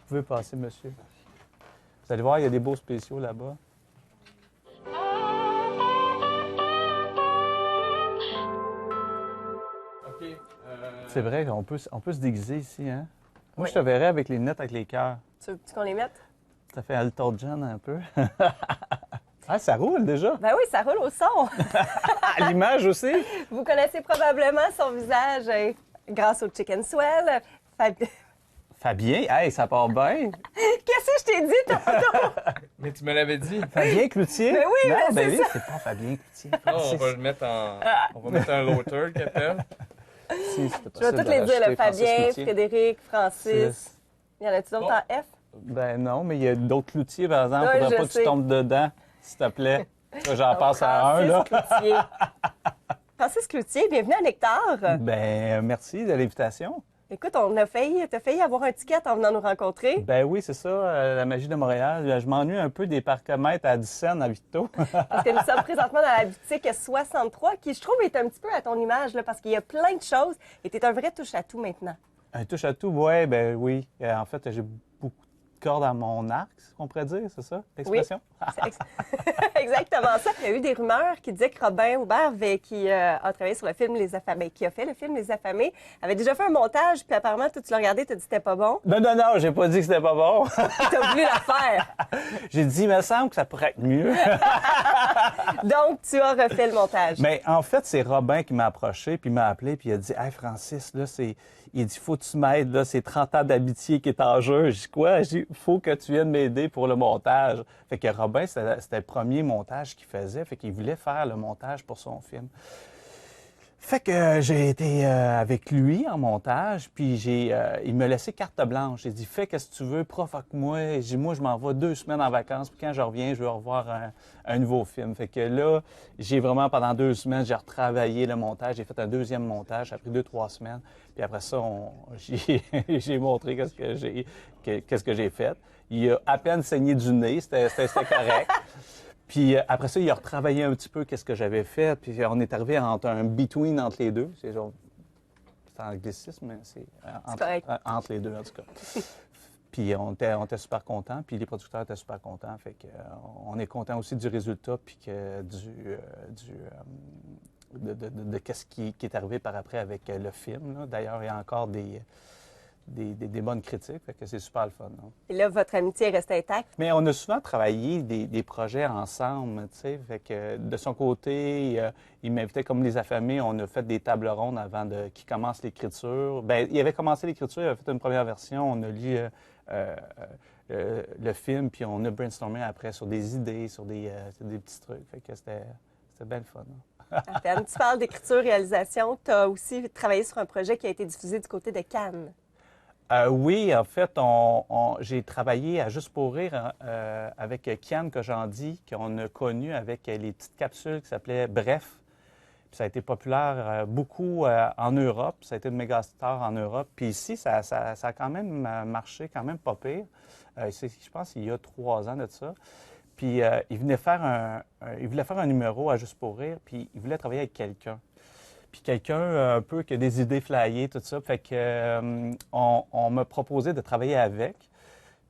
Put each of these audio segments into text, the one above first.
pouvez passer, monsieur. Vous allez voir, il y a des beaux spéciaux là-bas. OK. C'est vrai qu'on peut se déguiser ici, hein? Moi, je te verrais avec les lunettes avec les cœurs. Tu veux qu'on les mette? Ça fait Elton John un peu. Ah, ça roule déjà. Ben oui, ça roule au son. Ah, l'image aussi. Vous connaissez probablement son visage grâce au Chicken Swell. Fabien, hey, ça part bien. Qu'est-ce que je t'ai dit, tantôt? Mais tu me l'avais dit. Fabien Cloutier. Ben oui, non, mais ben c'est oui, ça. c'est pas Fabien Cloutier. Non, on va le mettre en. On va mettre un loater qui appelle. Si, c'était Je vais possible toutes de les dire, rajouter là, Francis Fabien, Cloutier. Frédéric, Francis. Six. Il y en a-tu d'autres Bon. en F? Ben non, mais il y a d'autres cloutiers, par exemple. Ouais, Faudrait je pas que sais. tu tombes dedans, s'il te plaît. Moi, j'en passe à un, là. Cloutier. Francis Cloutier, bienvenue à Nectar. Ben, merci de l'invitation. Écoute, t'as failli avoir un ticket en venant nous rencontrer. Ben oui, c'est ça, la magie de Montréal. Je m'ennuie un peu des parcomètres à 10 cents à Victo. Parce que nous sommes présentement dans la boutique 63, qui, je trouve, est un petit peu à ton image, là, parce qu'il y a plein de choses. Et t'es un vrai touche-à-tout maintenant. Un touche à tout, ouais, ben oui. En fait, j'ai beaucoup de cordes à mon arc, c'est ce qu'on pourrait dire, c'est ça, l'expression? C'est exactement ça. Il y a eu des rumeurs qui disaient que Robin Aubert, qui a travaillé sur le film Les Affamés, qui a fait le film Les Affamés, avait déjà fait un montage, puis apparemment, toi, tu l'as regardé, tu as dit que c'était pas bon. Non, j'ai pas dit que c'était pas bon. Tu as voulu la faire. J'ai dit, il me semble que ça pourrait être mieux. Donc, tu as refait le montage. Mais en fait, c'est Robin qui m'a approché, puis il m'a appelé, puis il a dit, hey Francis, là, il dit, faut que tu m'aides, là, c'est 30 ans d'amitié qui est en jeu. Je dis, quoi? Je dis, faut que tu viennes m'aider pour le montage. Fait que Robin, c'était le premier montage qu'il faisait, fait qu'il voulait faire le montage pour son film. Fait que j'ai été avec lui en montage, puis il m'a laissé carte blanche. J'ai dit, fais qu'est-ce que tu veux, provoque-moi. J'ai dit, moi, je m'en vais 2 semaines en vacances, puis quand je reviens, je veux revoir un nouveau film. Fait que là, j'ai vraiment, pendant 2 semaines, j'ai retravaillé le montage. J'ai fait un deuxième montage, ça a pris 2-3 semaines. Puis après ça, j'ai montré qu'est-ce que j'ai fait. Il a à peine saigné du nez, c'était correct. Puis après ça, il a retravaillé un petit peu qu'est-ce que j'avais fait. Puis on est arrivé entre un between entre les deux. C'est genre, c'est anglicisme, mais c'est entre les deux en tout cas. Puis on était super contents. Puis les producteurs étaient super contents. Fait que on est content aussi du résultat. Puis que de qu'est-ce qui est arrivé par après avec le film, là. D'ailleurs, il y a encore des bonnes critiques, fait que c'est super le fun. Non? Et là, votre amitié est restée intacte. Mais on a souvent travaillé des projets ensemble, tu sais, fait que de son côté, il m'invitait comme Les Affamés, on a fait des tables rondes avant qu'il commence l'écriture. Bien, il avait commencé l'écriture, il avait fait une première version, on a lu le film, puis on a brainstormé après sur des idées, sur des petits trucs, fait que c'était bien le fun. Non? Attends, tu parles d'écriture-réalisation. Tu as aussi travaillé sur un projet qui a été diffusé du côté de Cannes. Oui, en fait, j'ai travaillé à Juste pour rire avec Kian Kojandi, qu'on a connu avec les petites capsules qui s'appelaient Bref. Puis ça a été populaire beaucoup en Europe. Ça a été une méga star en Europe. Puis ici, ça a quand même marché, quand même pas pire. Je pense qu'il y a 3 ans de ça. Puis il voulait faire un numéro à Juste pour rire, puis il voulait travailler avec quelqu'un. Puis quelqu'un un peu qui a des idées flyées, tout ça. Fait que on m'a proposé de travailler avec.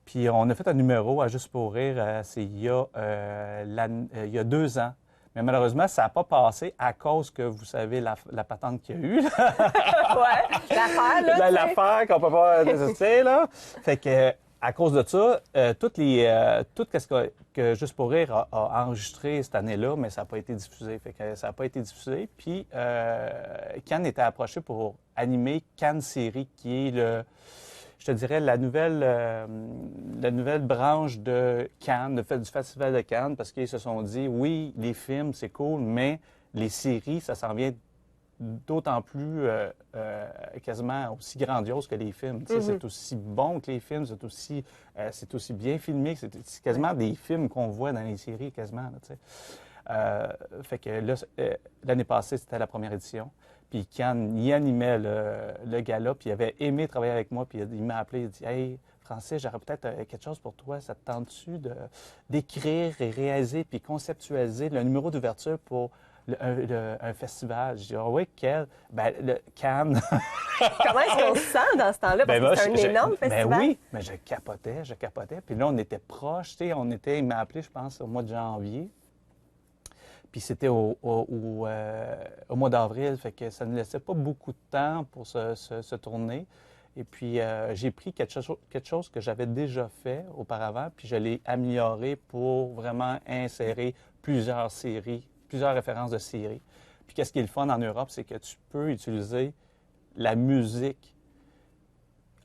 Puis on a fait un numéro à Juste pour rire, c'est il y a 2 ans. Mais malheureusement, ça n'a pas passé à cause que, vous savez, la patente qu'il y a eu. Ouais, l'affaire, là. L'affaire qu'on peut pas détester, là. Fait que à cause de ça, tout ce que Juste pour rire a enregistré cette année-là, mais ça n'a pas été diffusé. Fait que ça n'a pas été diffusé. Puis, Cannes était approché pour animer Cannes Série, qui est je te dirais, la nouvelle branche de Cannes, du Festival de Cannes, parce qu'ils se sont dit, oui, les films, c'est cool, mais les séries, ça s'en vient d'autant plus quasiment aussi grandiose que les films. Mm-hmm. C'est aussi bon que les films, c'est aussi bien filmé, c'est quasiment des films qu'on voit dans les séries, quasiment. Là, fait que là, l'année passée, c'était la première édition. Puis Kian, il animait le gala, puis il avait aimé travailler avec moi, puis il m'a appelé, il a dit « Hey, Francis, j'aurais peut-être quelque chose pour toi. Ça te tente-tu d'écrire et réaliser puis conceptualiser le numéro d'ouverture pour Un festival. Je dis, ah oui, quel? Ben, le Cannes. Comment est-ce qu'on se sent dans ce temps-là? Parce Ben, que c'est un énorme festival. Ben oui, mais je capotais. Puis là, on était proches, tu sais, il m'a appelé, je pense, au mois de janvier. Puis c'était au mois d'avril, fait que ça ne laissait pas beaucoup de temps pour se tourner. Et puis, j'ai pris quelque chose que j'avais déjà fait auparavant, puis je l'ai amélioré pour vraiment insérer plusieurs séries, plusieurs références de séries. Puis qu'est-ce qui est le fun en Europe, c'est que tu peux utiliser la musique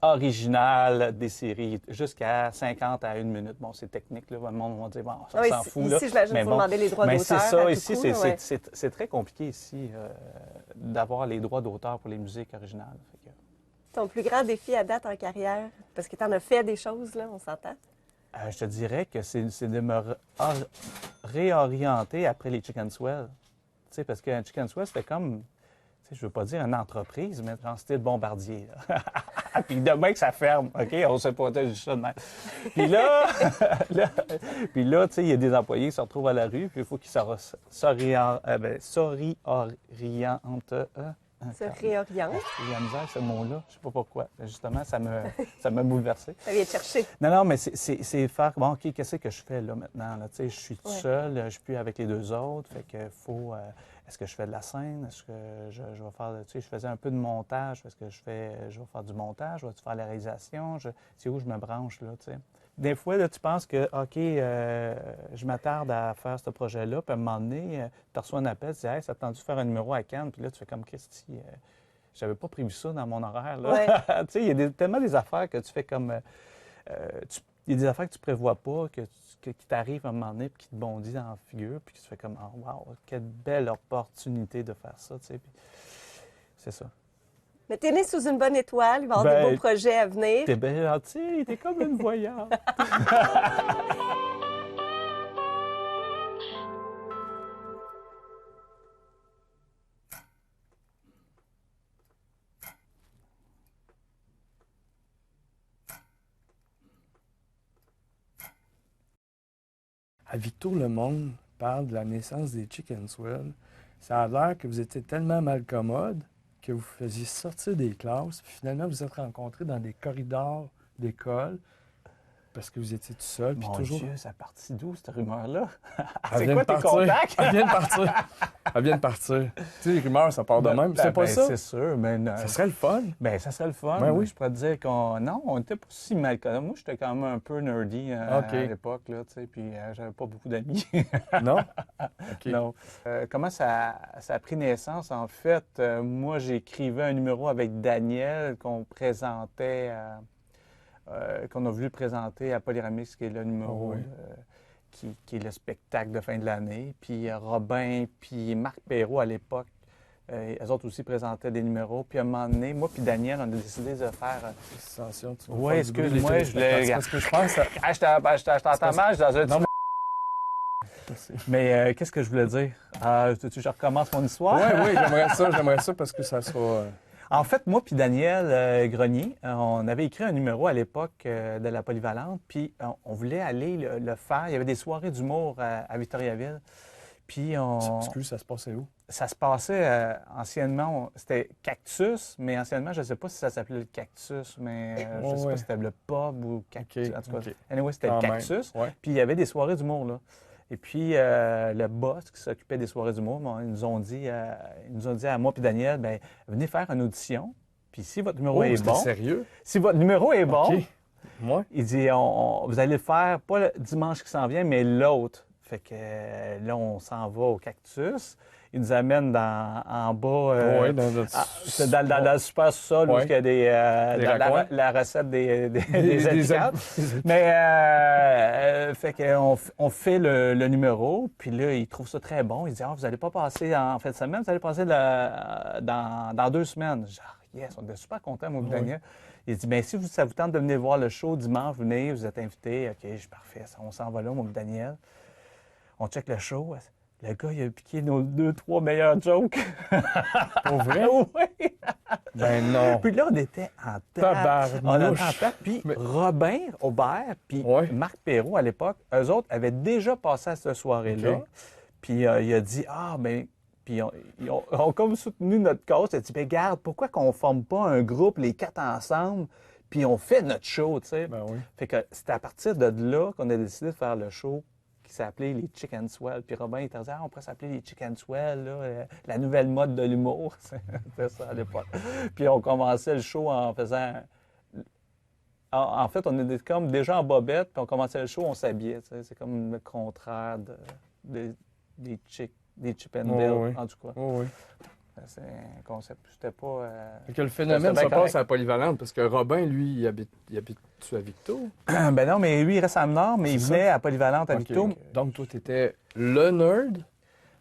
originale des séries jusqu'à 50 à 1 minute. Bon, c'est technique, là. Le monde va dire, bon, ça Oui, s'en fout, là. ici, j'imagine qu'il faut demander les droits mais d'auteur. c'est ça, à tout ici, coup, là, ouais. c'est très compliqué ici d'avoir les droits d'auteur pour les musiques originales. Fait que, Ton plus grand défi à date en carrière, parce que tu en as fait des choses, là, on s'entend. je te dirais que c'est de me réorienter après les Chicken Swell. Tu sais, parce qu'un Chicken Swell, c'était comme, tu sais, je veux pas dire une entreprise, mais en style Bombardier. Là. Puis demain que ça ferme, OK? On sait pas, je dis ça de même. Puis là, tu sais, il y a des employés qui se retrouvent à la rue, puis il faut qu'ils s'orientent. Se réoriente. Il y a misère, ce mot-là. Je sais pas pourquoi. Justement, ça m'a bouleversé. Ça vient te chercher. Non, mais c'est faire, bon, OK, qu'est-ce que je fais là maintenant? Là? Tu sais, je suis tout seul, je suis plus avec les deux autres, fait que faut... est-ce que je fais de la scène? Est-ce que je vais faire... Tu sais, je faisais un peu de montage. Est-ce que je vais faire du montage? Je vais faire la réalisation? C'est où je me branche, là, tu sais? Des fois, là, tu penses que, OK, je m'attarde à faire ce projet-là, puis à un moment donné, tu reçois un appel, tu dis, hey, ça t'a tendu de faire un numéro à Cannes, puis là, tu fais comme, Christy, j'avais pas prévu ça dans mon horaire, là. Ouais. Tu sais, il y a tellement des affaires que tu fais comme... il y a des affaires que tu prévois pas, qui t'arrivent à un moment donné, puis qui te bondit dans la figure, puis que tu fais comme, oh, wow, quelle belle opportunité de faire ça, tu sais. Puis c'est ça. Mais t'es né sous une bonne étoile, il va y avoir des beaux projets à venir. T'es bien gentil, t'es comme une voyante. À Victo, le monde parle de la naissance des Chicken Swell. Ça a l'air que vous étiez tellement malcommode que vous faisiez sortir des classes, puis finalement vous êtes rencontrés dans des corridors d'école parce que vous étiez tout seul. Puis Mon toujours... Dieu, ça partit d'où, cette rumeur-là? Elle C'est vient quoi de tes partir. contacts? Elle vient de partir. Elle vient de partir. Tu sais, les rumeurs, ça part de même. C'est pas ça? C'est sûr, mais non. Ça serait le fun. Ben, ça serait le fun. Ben oui. Je pourrais te dire qu'on... Non, on n'était pas si mal connus. Moi, j'étais quand même un peu nerdy à l'époque, là, tu sais, puis j'avais pas beaucoup d'amis. Non? OK. Non. Comment ça a pris naissance? En fait, moi, j'écrivais un numéro avec Daniel qu'on présentait... qu'on a voulu présenter à Polyramix, qui est le numéro qui est le spectacle de fin de l'année. Puis Robin, puis Marc Perrault à l'époque, eux autres aussi présentaient des numéros. Puis à un moment donné, moi puis Daniel, on a décidé de faire... Attention, tu vas Oui, faire du bruit, excuse-moi, les je l'ai... Parce que je pense... Je t'entends mal, je suis dans un... Non, Mais qu'est-ce que je voulais dire? Je recommence mon histoire? Oui, j'aimerais ça parce que ça sera... En fait, moi puis Daniel Grenier, on avait écrit un numéro à l'époque de la Polyvalente, puis on voulait aller le faire. Il y avait des soirées d'humour à Victoriaville. Puis Excuse, ça se passait où? Ça se passait anciennement, c'était Cactus, mais anciennement, je ne sais pas si ça s'appelait le Cactus, mais je ne sais pas si c'était le pub ou Cactus. En tout cas, anyway, c'était le Cactus. Puis il y avait des soirées d'humour, là. Et puis, le boss qui s'occupait des soirées d'humour, ils nous ont dit à moi et Daniel, bien, venez faire une audition. Puis si votre numéro est bon... sérieux? Si votre numéro est bon, Moi? il dit, vous allez le faire, pas le dimanche qui s'en vient, mais l'autre. Fait que là, on s'en va au Cactus. Il nous amène en bas, dans le super sous-sol où il y a la recette des étiquettes. Mais fait qu'on fait le numéro, puis là, il trouve ça très bon. Il dit, vous n'allez pas passer en fin de semaine, vous allez passer dans 2 semaines. Genre, yes, on était super contents, moi et Daniel. Il dit, bien, si ça vous tente de venir voir le show dimanche, venez, vous êtes invités. OK, je suis parfait. On s'en va là, moi et Daniel. On check le show. Le gars, il a piqué nos 2-3 meilleurs jokes. Pour vrai? Oui. Ben non. Puis là, on était en tête. On était en tête. Puis Robin Aubert, puis Marc Perrault, à l'époque, eux autres avaient déjà passé à cette soirée-là. Okay. Puis il a dit, Puis ils ont comme soutenu notre cause. Ils ont dit, ben garde, pourquoi qu'on forme pas un groupe, les 4 ensemble, puis on fait notre show, tu sais. Ben oui. Fait que c'était à partir de là qu'on a décidé de faire le show qui s'appelait les Chicken Swell. Puis Robin, il était dit, on pourrait s'appeler les Chicken Swell, là, la nouvelle mode de l'humour. C'était ça à l'époque. Puis on commençait le show en faisant... En fait, on était comme déjà en bobette, puis on commençait le show, on s'habillait. Tu sais. C'est comme le contraire des Chip and Dale, oui. en tout cas. Oh, oui. C'est un concept. C'était pas... Fait que le phénomène c'est se bien passe à la Polyvalente, parce que Robin, lui, il habite-tu à Victo? Ben non, mais lui, il reste à Nord, mais il C'est venait à Polyvalente à Ok. Victo. Donc, toi, t'étais le nerd?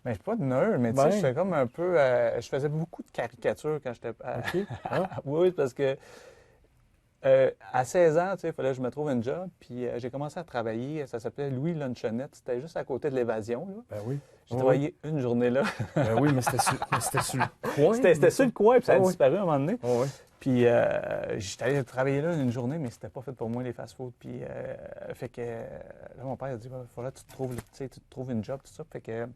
Mais je suis pas de nerd, mais tu sais, Ben. j'étais comme un peu... je faisais beaucoup de caricatures quand j'étais... OK. Ah. Oui, parce que à 16 ans, tu sais, il fallait que je me trouve un job. Puis j'ai commencé à travailler, ça s'appelait Louis Lunchonette. C'était juste à côté de l'Évasion, là. Ben oui. J'ai travaillé une journée là. Ben oui, mais c'était sur le coin. C'était sur le coin, puis ça a oui. disparu à un moment donné. Oh, oui. Puis j'étais allé travailler là une journée, mais c'était pas fait pour moi, les fast-food. Puis fait que là, mon père a dit, il faudrait que tu te trouves une job, tout ça. Fait que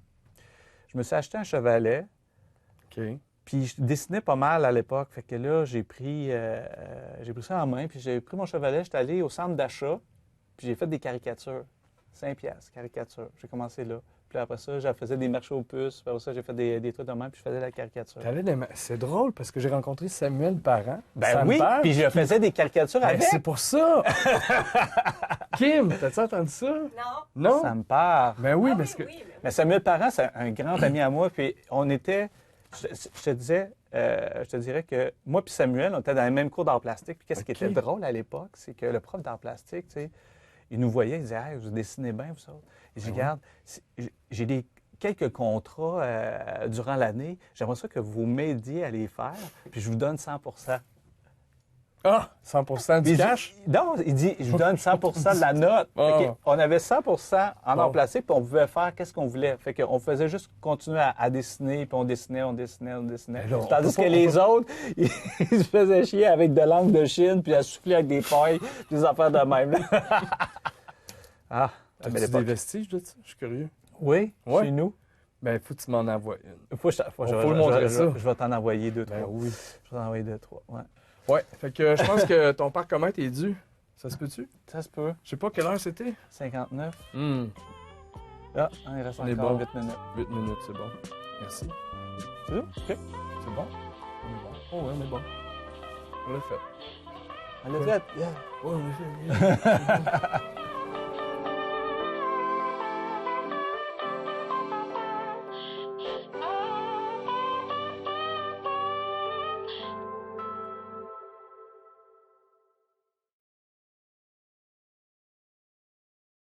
je me suis acheté un chevalet. OK. Puis je dessinais pas mal à l'époque. Fait que là, j'ai pris ça en main, puis j'ai pris mon chevalet, j'étais allé au centre d'achat, puis j'ai fait des caricatures. 5 piastres, caricature. J'ai commencé là. Puis après ça, je faisais des marchés aux puces. Puis après ça, j'ai fait des trucs de même, puis je faisais de la caricature. C'est drôle, parce que j'ai rencontré Samuel Parent. Ben Sam oui, Père, puis je faisais des caricatures Ben, avec. c'est pour ça! Kim, t'as-tu entendu ça? Non. Non? Ça me part. Ben oui, Ah parce que... oui, Mais Samuel Parent, c'est un grand ami à moi. Puis on était, je te dirais que moi puis Samuel, on était dans les mêmes cours d'art plastique. Puis qu'est-ce qui OK. était drôle à l'époque, c'est que le prof d'art plastique, tu sais, il nous voyait, il disait, hey, vous dessinez bien, vous autres. Et je dis, regarde, j'ai quelques contrats durant l'année. J'aimerais ça que vous m'aidiez à les faire, puis je vous donne 100 Ah! 100% du Il dit- cash? Non, il dit, je vous donne 100 de la note. Ah. Fait que on avait 100 en Bon. art plastique, puis on pouvait faire qu'est-ce qu'on voulait. Fait qu'on faisait juste continuer à dessiner, puis on dessinait. Mais là, on Tandis peut que pas- les autres, ils se faisaient chier avec de l'angle de Chine, puis à souffler avec des pailles, des affaires de même. là. Ah, la belle T'as-tu des époque. vestiges de ça? Je suis curieux. Oui, Ouais. chez nous. Ben, faut que tu m'en envoies une. Faut le montrer ça. Je vais t'en envoyer 2, 3. Ben oui. Je vais t'en envoyer 2, 3. Ouais. Ouais, fait que je pense que ton parc-comète est dû. Ça se peut-tu? Ça se peut. Je sais pas quelle heure c'était. 59. Hum, Ah, il reste On est encore bon. 8 minutes. 8 minutes, c'est bon. Merci. C'est ça? OK. C'est bon? On est bon. Oh, ouais, on est bon. On l'a fait. On l'a fait. Yeah. Ouais, on l'a fait.